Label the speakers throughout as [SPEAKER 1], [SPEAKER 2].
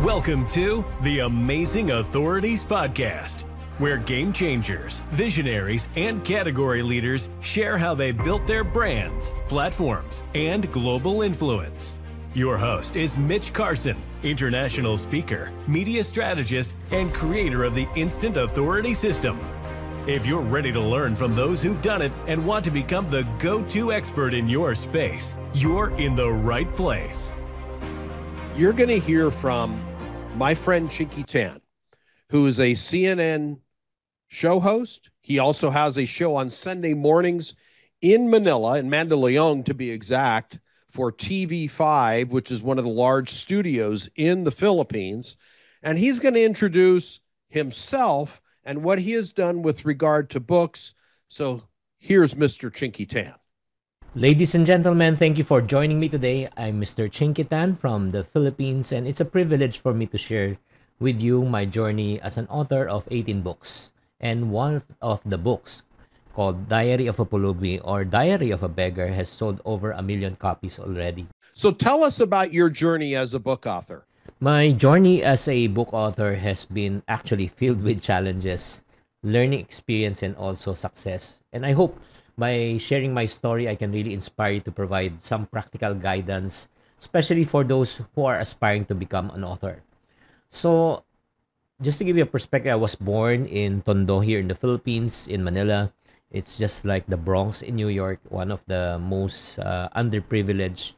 [SPEAKER 1] Welcome to the Amazing Authorities Podcast, where game changers, visionaries, and category leaders share how they built their brands, platforms, and global influence. Your host is Mitch Carson, international speaker, media strategist, and creator of the Instant Authority System. If you're ready to learn from those who've done it and want to become the go-to expert in your space, you're in the right place.
[SPEAKER 2] You're going to hear from my friend Chinky Tan, who is a CNN show host. He also has a show on Sunday mornings in Manila, in Mandaluyong to be exact, for TV5, which is one of the large studios in the Philippines. And he's going to introduce himself and what he has done with regard to books. So here's Mr. Chinky Tan.
[SPEAKER 3] Ladies and gentlemen, thank you for joining me today. I'm Mr. Chinky Tan from the Philippines, and it's a privilege for me to share with you my journey as an author of 18 books. And one of the books, called Diary of a Pulubi or Diary of a Beggar, has sold over 1 million copies already.
[SPEAKER 2] So tell us about your journey as a book author.
[SPEAKER 3] My journey as a book author has been actually filled with challenges, learning experience, and also success. And I hope by sharing my story, I can really inspire you to provide some practical guidance, especially for those who are aspiring to become an author. So, just to give you a perspective, I was born in Tondo here in the Philippines, in Manila. It's just like the Bronx in New York, one of the most underprivileged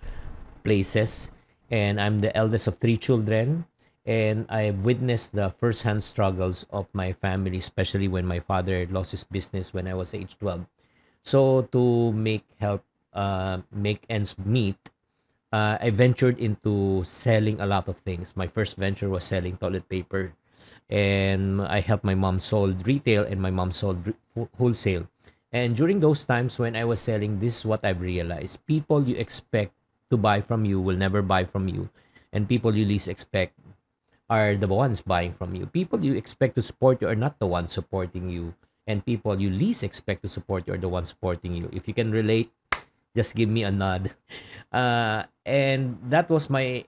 [SPEAKER 3] places. And I'm the eldest of 3 children. And I witnessed the first-hand struggles of my family, especially when my father lost his business when I was age 12. So to make ends meet, I ventured into selling a lot of things. My first venture was selling toilet paper, and I helped my mom sold retail and my mom sold wholesale. And during those times when I was selling, this is what I've realized. People you expect to buy from you will never buy from you, and people you least expect are the ones buying from you. People you expect to support you are not the ones supporting you. And people you least expect to support you are the ones supporting you. If you can relate, just give me a nod. And that was my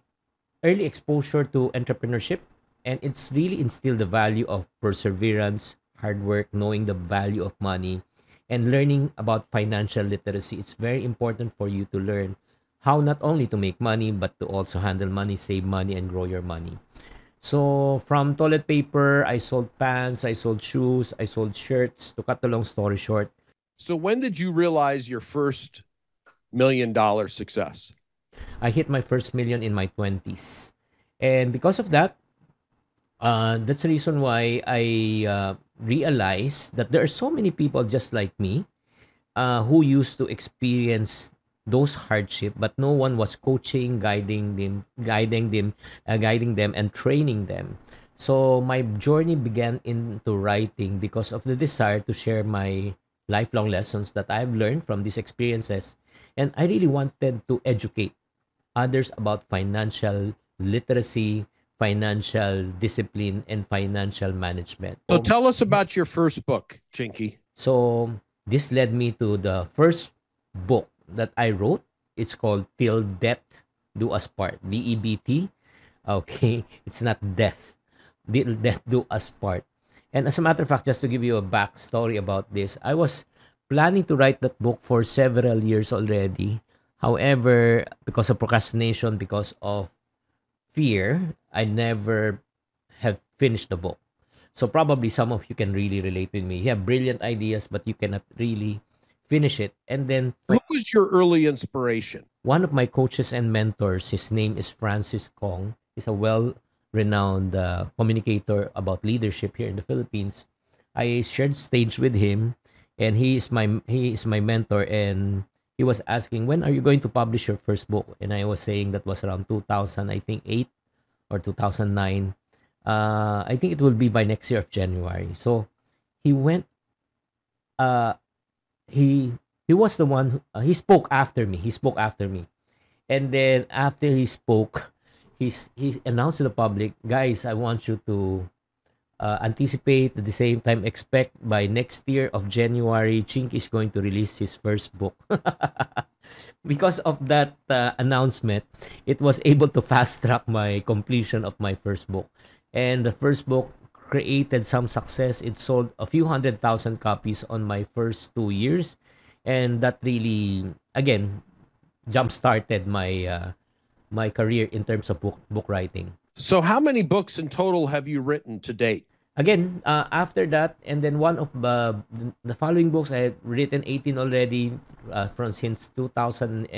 [SPEAKER 3] early exposure to entrepreneurship. And it's really instilled the value of perseverance, hard work, knowing the value of money, and learning about financial literacy. It's very important for you to learn how not only to make money, but to also handle money, save money, and grow your money. So from toilet paper, I sold pants, I sold shoes, I sold shirts. To cut the long story short.
[SPEAKER 2] So when did you realize your first $1 million success?
[SPEAKER 3] I hit my first million in my 20s. And because of that, that's the reason why I realized that there are so many people just like me who used to experience those hardship, but no one was coaching, guiding them, and training them. So my journey began into writing because of the desire to share my lifelong lessons that I've learned from these experiences, and I really wanted to educate others about financial literacy, financial discipline, and financial management.
[SPEAKER 2] So tell us about your first book, Chinky.
[SPEAKER 3] So this led me to the first book that I wrote. It's called Till Death Do Us Part. DEBT. Okay, it's not death. Till Death Do Us Part. And as a matter of fact, just to give you a backstory about this, I was planning to write that book for several years already. However, because of procrastination, because of fear, I never have finished the book. So probably some of you can really relate with me. You have brilliant ideas, but you cannot really finish it. And then,
[SPEAKER 2] who was your early inspiration?
[SPEAKER 3] One of my coaches and mentors, his name is Francis Kong. He's a well-renowned communicator about leadership here in the Philippines. I shared stage with him, and he is my mentor. And he was asking, when are you going to publish your first book? And I was saying that was around 2000, I think 8 or 2009. I think it will be by next year of January. So he went. He was the one he spoke after me. And then after he spoke, he announced to the public, guys, I want you to anticipate, at the same time expect by next year of January, Chinky is going to release his first book. because of that announcement, it was able to fast track my completion of my first book. And the first book created some success. It sold a few 100,000 copies on my first 2 years. And that really, again, jump started my my career in terms of book writing.
[SPEAKER 2] So how many books in total have you written to date?
[SPEAKER 3] Again, after that, and then one of the following books, I had written 18 already from since 2008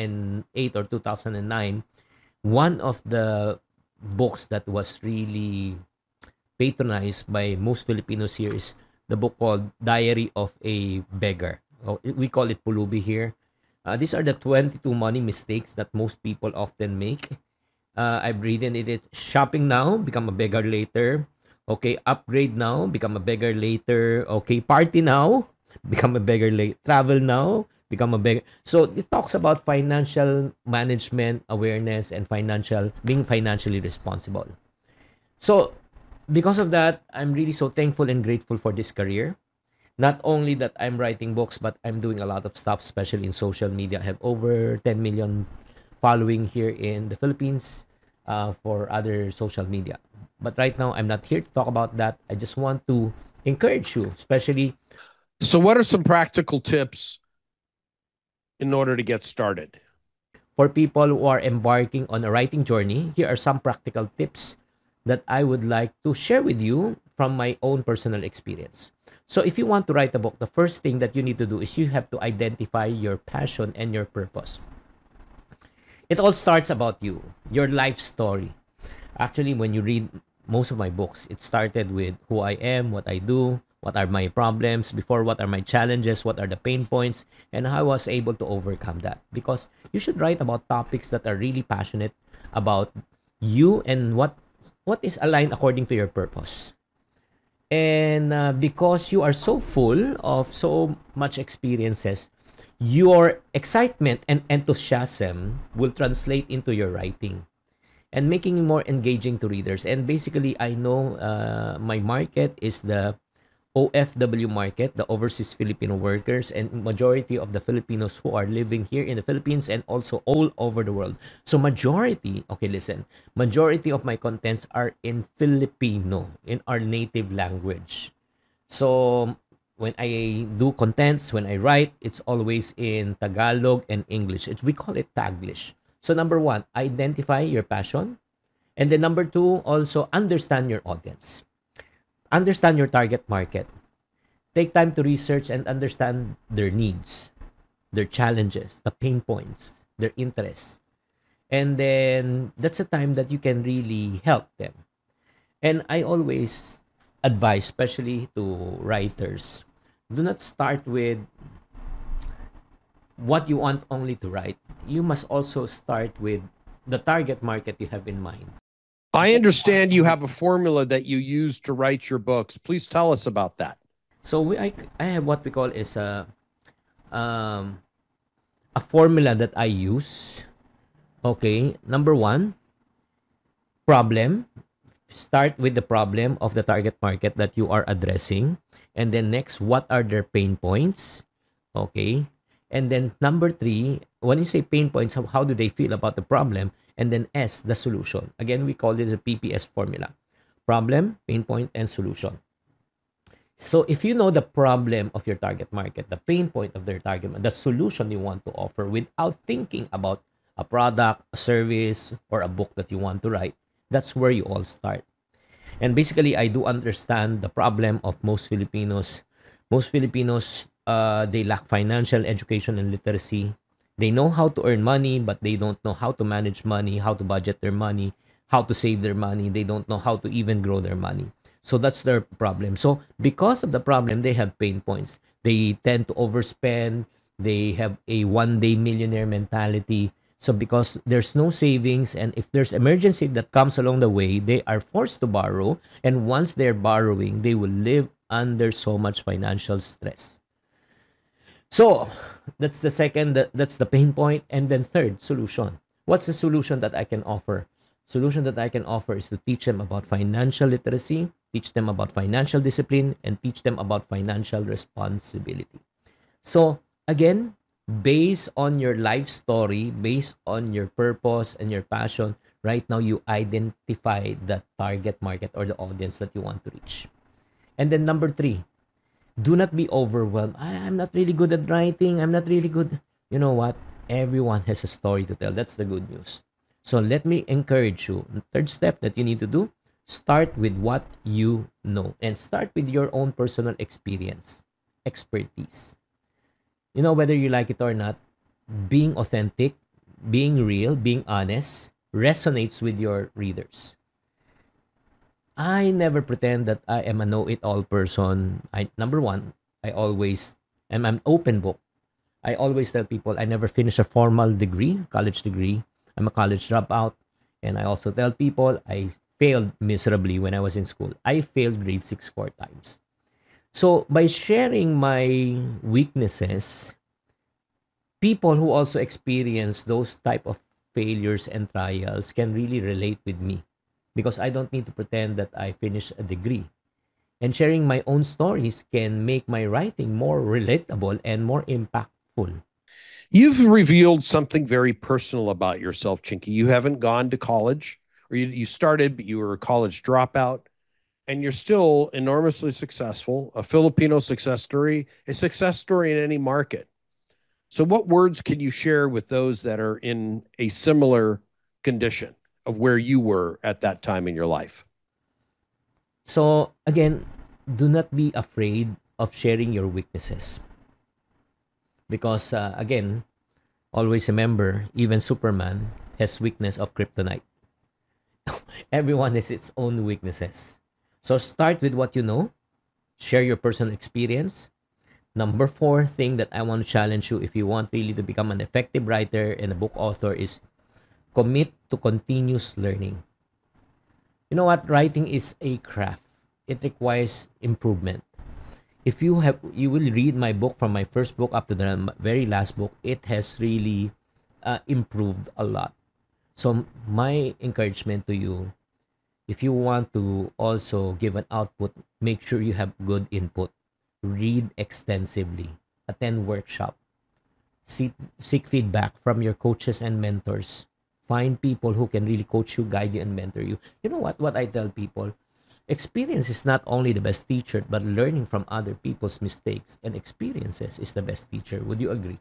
[SPEAKER 3] or 2009. One of the books that was really patronized by most Filipinos here is the book called Diary of a Beggar. We call it Pulubi here. These are the 22 money mistakes that most people often make. I've written it. Shopping now, become a beggar later. Okay, upgrade now, become a beggar later. Okay, party now, become a beggar later. Travel now, become a beggar. So it talks about financial management, awareness, and being financially responsible. So because of that, I'm really so thankful and grateful for this career. Not only that I'm writing books, but I'm doing a lot of stuff, especially in social media. I have over 10 million following here in the Philippines for other social media. But right now, I'm not here to talk about that. I just want to encourage you, especially.
[SPEAKER 2] So what are some practical tips in order to get started?
[SPEAKER 3] For people who are embarking on a writing journey, here are some practical tips that I would like to share with you from my own personal experience. So if you want to write a book, the first thing that you need to do is you have to identify your passion and your purpose. It all starts about you, your life story. Actually, when you read most of my books, it started with who I am, what I do, what are my problems before, what are my challenges, what are the pain points, and how I was able to overcome that. Because you should write about topics that are really passionate about you and what is aligned according to your purpose. And because you are so full of so much experiences, your excitement and enthusiasm will translate into your writing and making it more engaging to readers. And basically, I know my market is the OFW market, the overseas Filipino workers, and majority of the Filipinos who are living here in the Philippines and also all over the world. So majority of my contents are in Filipino, in our native language. So when I do contents, when I write, it's always in Tagalog and English. We call it Taglish. So number one, identify your passion. And then number two, also understand your audience. Understand your target market. Take time to research and understand their needs, their challenges, the pain points, their interests. And then that's a time that you can really help them. And I always advise, especially to writers, do not start with what you want only to write. You must also start with the target market you have in mind.
[SPEAKER 2] I understand you have a formula that you use to write your books. Please tell us about that.
[SPEAKER 3] So I have what we call is a formula that I use. Okay, number one, problem. Start with the problem of the target market that you are addressing. And then next, what are their pain points? Okay. And then number three, when you say pain points, how do they feel about the problem? And then S, the solution. Again, we call it the PPS formula. Problem, pain point, and solution. So if you know the problem of your target market, the pain point of their target market, the solution you want to offer without thinking about a product, a service, or a book that you want to write, that's where you all start. And basically, I do understand the problem of most Filipinos. Most Filipinos, they lack financial education and literacy. They know how to earn money, but they don't know how to manage money, how to budget their money, how to save their money. They don't know how to even grow their money. So that's their problem. So because of the problem, they have pain points. They tend to overspend. They have a one-day millionaire mentality. So because there's no savings, and if there's emergency that comes along the way, they are forced to borrow. And once they're borrowing, they will live under so much financial stress. So that's the second, that's the pain point. And then third, solution. What's the solution that I can offer? Solution that I can offer is to teach them about financial literacy, teach them about financial discipline, and teach them about financial responsibility. So again, Based on your life story, based on your purpose and your passion, right now you identify the target market or the audience that you want to reach. And then number three, do not be overwhelmed. I'm not really good at writing. I'm not really good. You know what? Everyone has a story to tell. That's the good news. So let me encourage you. The third step that you need to do, start with what you know and start with your own personal experience, expertise. You know, whether you like it or not, being authentic, being real, being honest resonates with your readers. I never pretend that I am a know-it-all person. Number one, I always am an open book. I always tell people I never finished a formal degree, college degree. I'm a college dropout. And I also tell people I failed miserably when I was in school. I failed grade 6 4 times. So by sharing my weaknesses, people who also experience those type of failures and trials can really relate with me because I don't need to pretend that I finished a degree. And sharing my own stories can make my writing more relatable and more impactful.
[SPEAKER 2] You've revealed something very personal about yourself, Chinky. You haven't gone to college, or you started, but you were a college dropout, and you're still enormously successful, a Filipino success story, a success story in any market. So, what words can you share with those that are in a similar condition of where you were at that time in your life?
[SPEAKER 3] So, again, do not be afraid of sharing your weaknesses. Because, again, always remember, even Superman has weakness of kryptonite. Everyone has its own weaknesses. So, start with what you know, share your personal experience. Number four thing that I want to challenge you if you want really to become an effective writer and a book author is commit to continuous learning. You know what? Writing is a craft. It requires improvement. If you will read my book from my first book up to the very last book, it has really improved a lot. So my encouragement to you, if you want to also give an output, make sure you have good input. Read extensively, attend workshop, seek feedback from your coaches and mentors. Find people who can really coach you, guide you, and mentor you. You know what I tell people? Experience is not only the best teacher, but learning from other people's mistakes and experiences is the best teacher. Would you agree?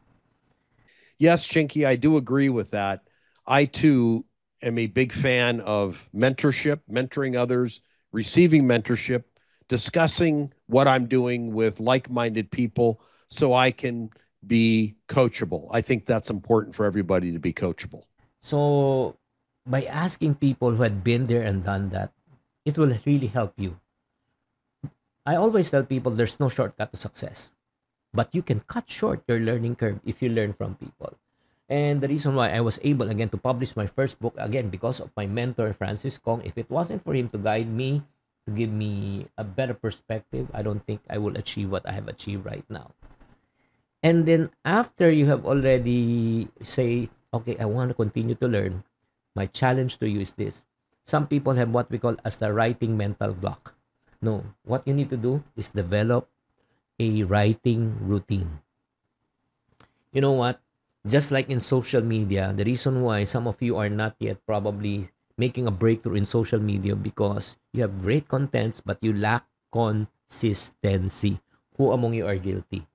[SPEAKER 2] Yes, Chinky, I do agree with that. I too am a big fan of mentorship, mentoring others, receiving mentorship, discussing what I'm doing with like-minded people so I can be coachable. I think that's important for everybody to be coachable.
[SPEAKER 3] So, by asking people who had been there and done that, it will really help you. I always tell people there's no shortcut to success, but you can cut short your learning curve if you learn from people. And the reason why I was able again to publish my first book again because of my mentor Francis Kong. If it wasn't for him to guide me, to give me a better perspective, I don't think I will achieve what I have achieved right now. And then after you have already say, okay, I want to continue to learn, my challenge to you is this. Some people have what we call as the writing mental block. No, what you need to do is develop a writing routine. You know what? Just like in social media, the reason why some of you are not yet probably making a breakthrough in social media because you have great contents but you lack consistency. Who among you are guilty?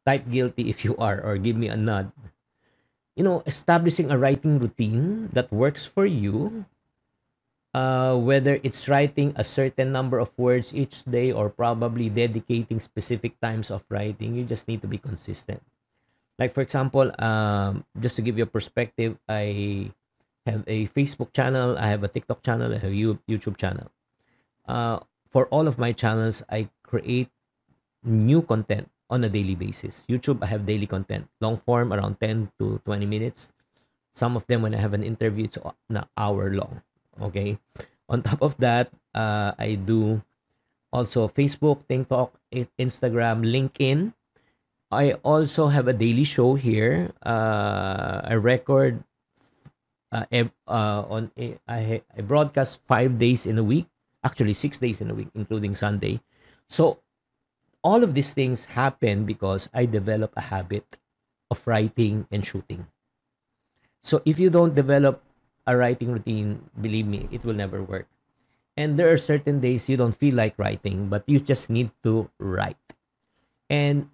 [SPEAKER 3] Type guilty if you are or give me a nod. You know, establishing a writing routine that works for you, whether it's writing a certain number of words each day or probably dedicating specific times of writing, you just need to be consistent. Like, for example, just to give you a perspective, I have a Facebook channel, I have a TikTok channel, I have a YouTube channel. For all of my channels, I create new content on a daily basis. YouTube, I have daily content, long form, around 10 to 20 minutes. Some of them, when I have an interview, it's an hour long. Okay. On top of that, I do also Facebook, TikTok, Instagram, LinkedIn. I also have a daily show here. I record I broadcast 5 days in a week, actually 6 days in a week, including Sunday. So all of these things happen because I develop a habit of writing and shooting. So if you don't develop a writing routine, believe me, it will never work. And there are certain days you don't feel like writing, but you just need to write. And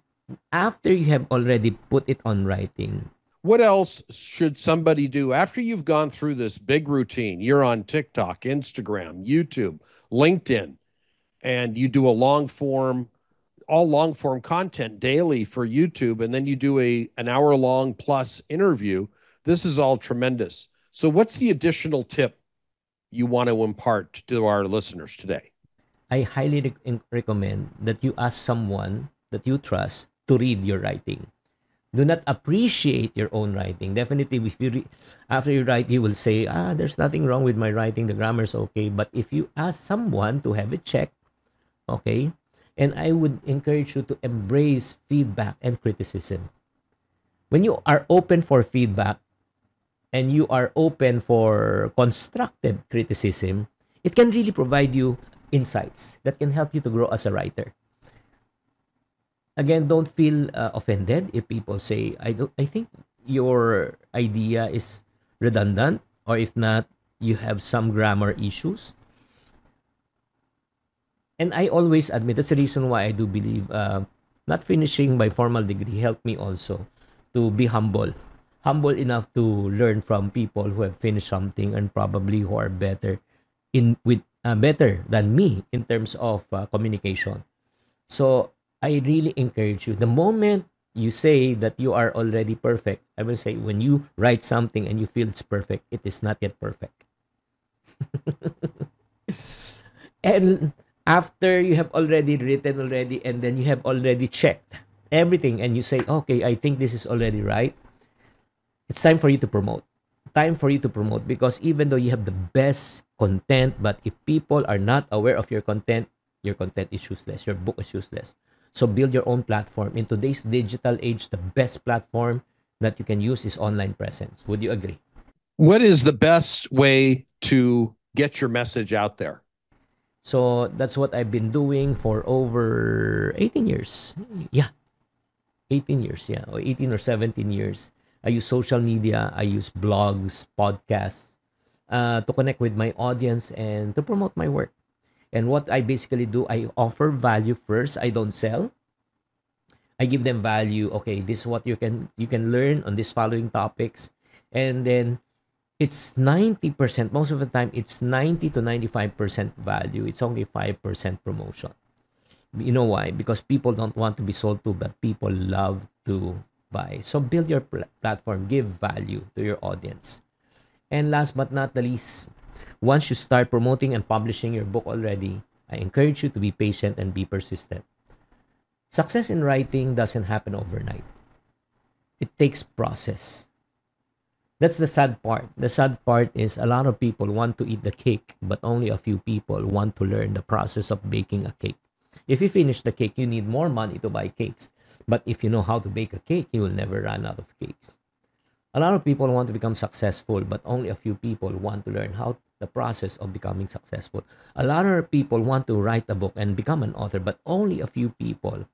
[SPEAKER 3] after you have already put it on writing,
[SPEAKER 2] What else should somebody do after you've gone through this big routine? You're on TikTok, Instagram, YouTube, LinkedIn, and you do a long form content daily for YouTube, and then you do an hour long plus interview. This is all tremendous. So what's the additional tip you want to impart to our listeners today?
[SPEAKER 3] I highly recommend that you ask someone that you trust to read your writing. Do not appreciate your own writing. Definitely, if after you write, you will say, there's nothing wrong with my writing. The grammar's okay. But if you ask someone to have it checked, okay, and I would encourage you to embrace feedback and criticism. When you are open for feedback and you are open for constructive criticism, it can really provide you insights that can help you to grow as a writer. Again, don't feel offended if people say, I think your idea is redundant, or if not, you have some grammar issues. And I always admit, that's the reason why I do believe not finishing my formal degree helped me also to be humble enough to learn from people who have finished something and probably who are better better than me in terms of communication. So I really encourage you. The moment you say that you are already perfect, I will say when you write something and you feel it's perfect, it is not yet perfect. And after you have already written already, and then you have already checked everything, and you say, okay, I think this is already right, it's time for you to promote. Time for you to promote, because even though you have the best content, but if people are not aware of your content is useless. Your book is useless. So build your own platform. In today's digital age, the best platform that you can use is online presence. Would you agree?
[SPEAKER 2] What is the best way to get your message out there?
[SPEAKER 3] So that's what I've been doing for over 18 years. Yeah, 18 years. Yeah, or 18 or 17 years. I use social media. I use blogs, podcasts to connect with my audience and to promote my work. And what I basically do, I offer value first. I don't sell. I give them value. Okay, this is what you can learn on these following topics. And then it's 90%. Most of the time, it's 90 to 95% value. It's only 5% promotion. You know why? Because people don't want to be sold to, but people love to buy. So build your platform. Give value to your audience. And last but not the least, once you start promoting and publishing your book already, I encourage you to be patient and be persistent. Success in writing doesn't happen overnight. It takes process. That's the sad part. The sad part is a lot of people want to eat the cake, but only a few people want to learn the process of baking a cake. If you finish the cake, you need more money to buy cakes. But if you know how to bake a cake, you will never run out of cakes. A lot of people want to become successful, but only a few people want to learn how the process of becoming successful. A lot of people want to write a book and become an author, but only a few people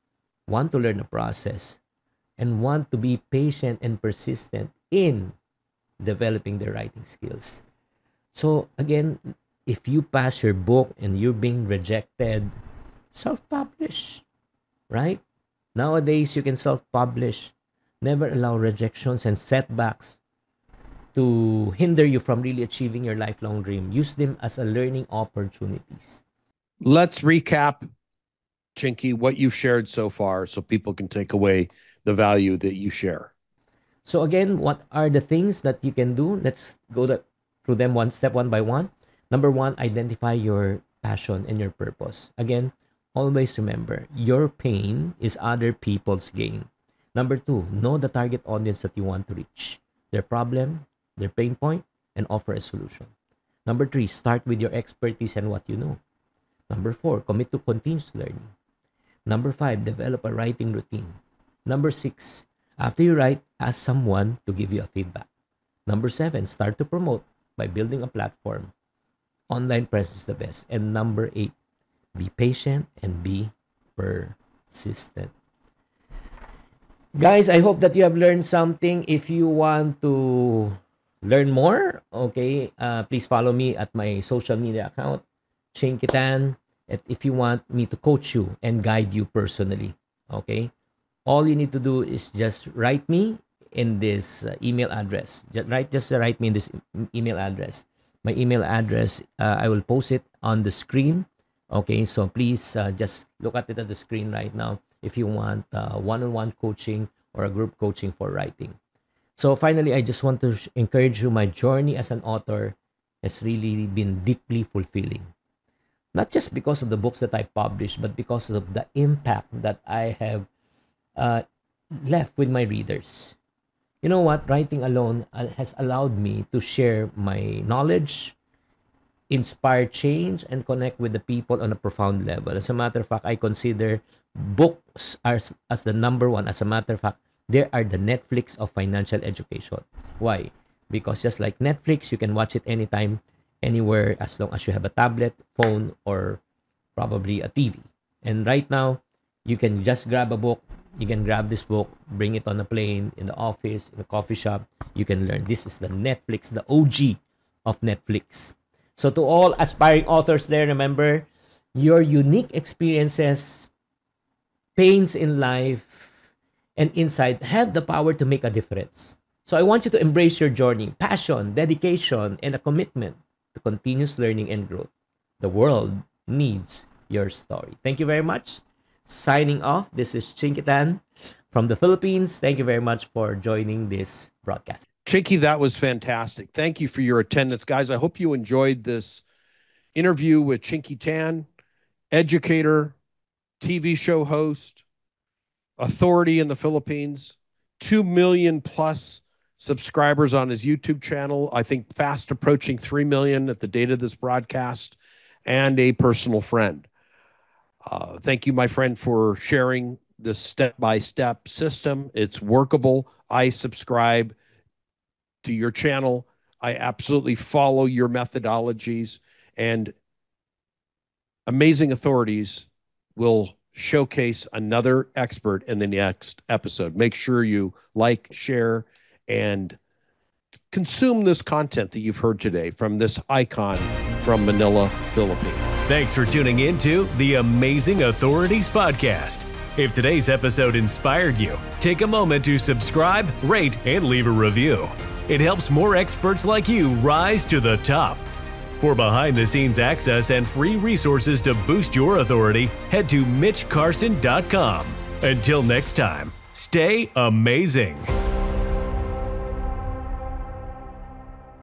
[SPEAKER 3] want to learn the process and want to be patient and persistent in developing their writing skills. So again, if you pass your book and you're being rejected, self-publish, right? Nowadays, you can self-publish. Never allow rejections and setbacks to hinder you from really achieving your lifelong dream. Use them as a learning opportunities.
[SPEAKER 2] Let's recap, Chinky, what you've shared so far so people can take away the value that you share.
[SPEAKER 3] So again, what are the things that you can do? Let's go through them one by one. Number one, identify your passion and your purpose. Again, always remember, your pain is other people's gain. Number two, know the target audience that you want to reach, their problem, their pain point, and offer a solution. Number three, start with your expertise and what you know. Number four, commit to continuous learning. Number five, develop a writing routine. Number six, after you write, ask someone to give you a feedback. Number seven, start to promote by building a platform. Online presence is the best. And number eight, be patient and be persistent. Guys, I hope that you have learned something. If you want to learn more, okay, please follow me at my social media account, Chinky Tan. If you want me to coach you and guide you personally, okay, all you need to do is just write me in this email address. Just write me in this email address. My email address, I will post it on the screen. Okay, so please just look at it at the screen right now if you want one-on-one coaching or a group coaching for writing. So finally, I just want to encourage you. My journey as an author has really been deeply fulfilling. Not just because of the books that I published, but because of the impact that I have left with my readers. You know what? Writing alone has allowed me to share my knowledge, inspire change, and connect with the people on a profound level. As a matter of fact, I consider books as the number one. As a matter of fact, they are the Netflix of financial education. Why? Because just like Netflix, you can watch it anytime, anywhere, as long as you have a tablet, phone, or probably a TV. And right now, you can just grab a book. You can grab this book, bring it on a plane, in the office, in a coffee shop. You can learn. This is the Netflix, the OG of Netflix. So to all aspiring authors there, remember, your unique experiences, pains in life, and insight have the power to make a difference. So I want you to embrace your journey, passion, dedication, and a commitment to continuous learning and growth. The world needs your story. Thank you very much. Signing off, this is Chinky Tan from the Philippines. Thank you very much for joining this broadcast.
[SPEAKER 2] Chinky, that was fantastic. Thank you for your attendance, guys. I hope you enjoyed this interview with Chinky Tan, educator, TV show host, authority in the Philippines, 2 million plus subscribers on his YouTube channel. I think fast approaching 3 million at the date of this broadcast, and a personal friend. Thank you, my friend, for sharing this step-by-step system. It's workable. I subscribe to your channel. I absolutely follow your methodologies, and Amazing Authorities will showcase another expert in the next episode. Make sure you like, share, and consume this content that you've heard today from this icon from Manila, Philippines.
[SPEAKER 1] Thanks for tuning in to the Amazing Authorities Podcast. If today's episode inspired you, take a moment to subscribe, rate, and leave a review. It helps more experts like you rise to the top. For behind-the-scenes access and free resources to boost your authority, head to MitchCarson.com. Until next time, stay amazing.